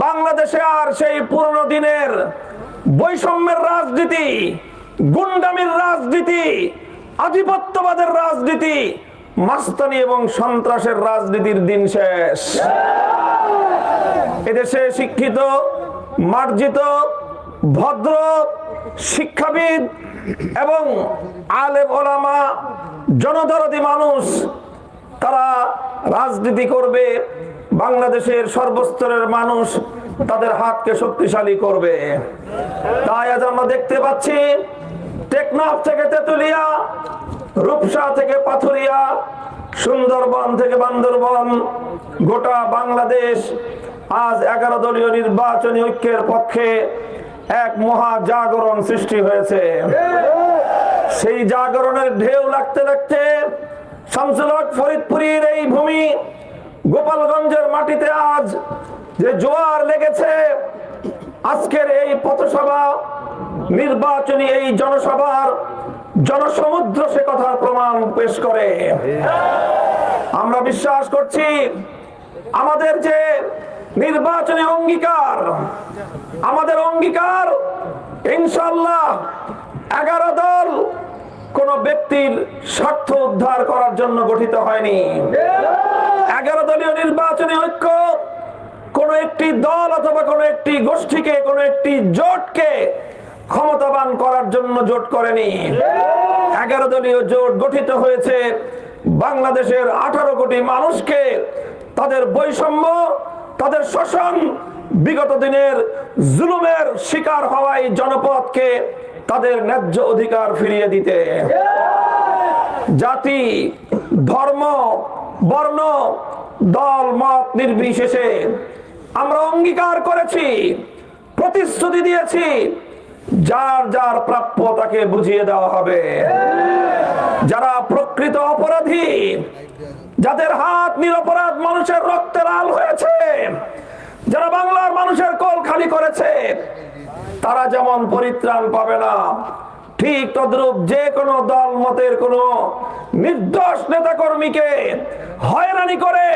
বাংলাদেশে আর সেই পুরনো দিনের বৈষম্যের রাজনীতি, গুন্ডামির রাজনীতি, আধিপত্যবাদের রাজনীতি, মাস্তানি এবং সন্ত্রাসের রাজনীতির দিন শেষ। এদেশে শিক্ষিত, মার্জিত, ভদ্র, শিক্ষাবিদ এবং আলেম ওলামা, জনদরদি মানুষ তারা রাজনীতি করবে। বাংলাদেশের সর্বস্তরের মানুষ তাদের হাতকে শক্তিশালী করবে। তাই আজ আমরা দেখতে পাচ্ছি টেকনাফ থেকে তেতুলিয়া, রূপসা থেকে পাথুরিয়া, সুন্দরবন থেকে বান্দরবন, গোটা বাংলাদেশ আজ 11 দলীয় নির্বাচনী ঐক্যের পক্ষে এক মহা জাগরণ সৃষ্টি হয়েছে। সেই জাগরণের ঢেউ লাগতে লাগতে শামসুল হক ফরিদপুরের এই ভূমি, গোপালগঞ্জের মাটিতে আজ যে জোয়ার লেগেছে, আজকের এই পথসভা, নির্বাচনী এই জনসভার জনসমুদ্র সে কথার প্রমাণ পেশ করে। আমরা বিশ্বাস করছি আমাদের যে নির্বাচনী অঙ্গীকার, আমাদের অঙ্গীকার ইনশাআল্লাহ 11 দল কোন ব্যক্তির স্বার্থ উদ্ধার করার জন্য গঠিত হয়নি। 11 দলীয় নির্বাচনী ঐক্য কোন একটি দল অথবা কোন একটি গোষ্ঠীকে, কোন একটি জোটকে ক্ষমতাবান করার জন্য জোট করেনি। 11 দলীয় জোট গঠিত হয়েছে বাংলাদেশের 18 কোটি মানুষকে তাদের বৈষম্য, তাদের শোষণ, বিগত দিনের জুলুমের শিকার হওয়াই জনপদকে তাদের ন্যায্য অধিকার ফিরিয়ে দিতে। জাতি, ধর্ম, বর্ণ, দল, মত নির্বিশেষে আমরা অঙ্গীকার করেছি, প্রতিশ্রুতি দিয়েছি, যার যার প্রাপ্য তাকে বুঝিয়ে দেওয়া হবে। যারা প্রকৃত অপরাধী, যাদের হাত নিরপরাধ মানুষের রক্তে লাল হয়েছে, যারা বাংলার মানুষের কোল খালি করেছে, তারা যেমন পরিত্রাণ পাবে না, ঠিক তদ্রূপ যে কোনো দল মতের কোন নির্দোষ নেতা কর্মীকে হয়রানি করে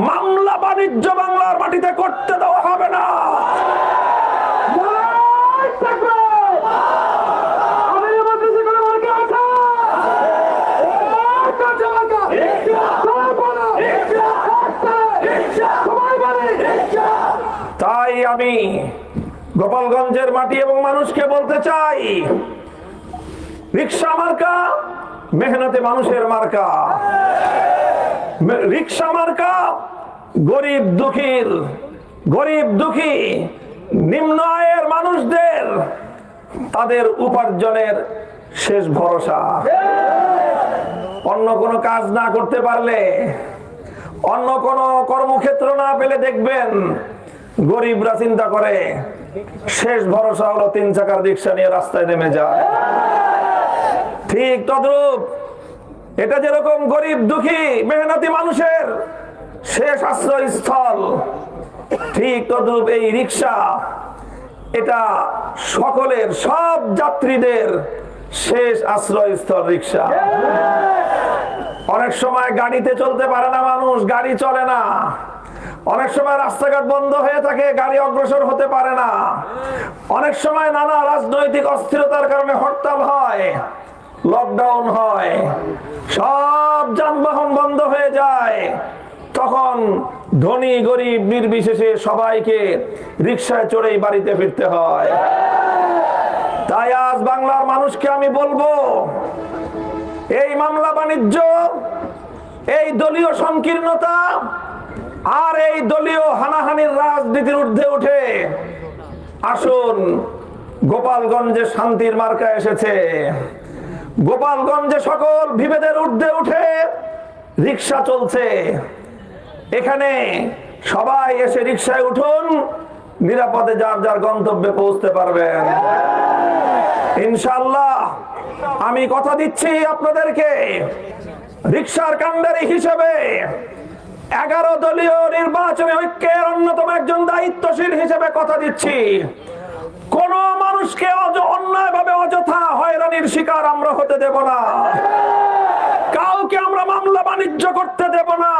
মামলা বাণিজ্য বাংলার মাটিতে করতে দেওয়া হবে না। তাই আমি গোপালগঞ্জের মাটি এবং মানুষকে বলতে চাই, রিকশা মার্কা মেহনতে মানুষের মার্কা। রিকশা মার্কা গরিব দুঃখীর, গরিব দুঃখী নিম্ন আয়ের মানুষদের তাদের উপার্জনের শেষ ভরসা। অন্য কোনো কাজ না করতে পারলে, অন্য কোনো কর্মক্ষেত্র না পেলে দেখবেন গরিবরা চিন্তা করে শেষ ভরসা হলো 3 চাকার রিকশা নিয়ে রাস্তায় নেমে যায়। ঠিক তদ্রূপ এটা যেরকম গরিব দুঃখী মেহনতি মানুষের শেষ আশ্রয়স্থল, ঠিক তদ্রূপ এই রিকশা এটা সকলের, সব যাত্রীদের শেষ আশ্রয়স্থল রিকশা। অনেক সময় গাড়িতে চলতে পারে না মানুষ, গাড়ি চলে না। অনেক সময় রাস্তাঘাট বন্ধ হয়ে থাকে, গাড়ি অগ্রসর হতে পারে না। অনেক সময় নানা রাজনৈতিক অস্থিরতার কারণে হরতাল হয়, লকডাউন হয়, সব যানবাহন বন্ধ হয়ে যায়। তখন ধনী গরিব নির্বিশেষে সবাইকে রিকশায় চড়েই বাড়িতে ফিরতে হয়। তাই আজ বাংলার মানুষকে আমি বলবো, এই মামলা বাণিজ্য, এই দলীয় সংকীর্ণতা আর এই দলীয় হানাহানির রাজনীতির ঊর্ধ্বে উঠে আসুন, গোপালগঞ্জে শান্তির মার্কা এসেছে। গোপালগঞ্জে সকল বিভেদের ঊর্ধ্বে উঠে রিকশা চলছে। এখানে সবাই এসে রিকশায় উঠুন, নিরাপদে যার যার গন্তব্যে পৌঁছতে পারবেন ইনশাআল্লাহ। আমি কথা দিচ্ছি আপনাদেরকে, রিকশার কান্ডারি হিসেবে 11 দলীয় নির্বাচনী ঐক্যের অন্যতম একজন দায়িত্বশীল হিসেবে কথা দিচ্ছি, কোন মানুষকে অন্যায়ভাবে অযথা হয়রানির শিকার আমরা হতে দেব না। কাউকে আমরা মামলা বাণিজ্য করতে দেব না।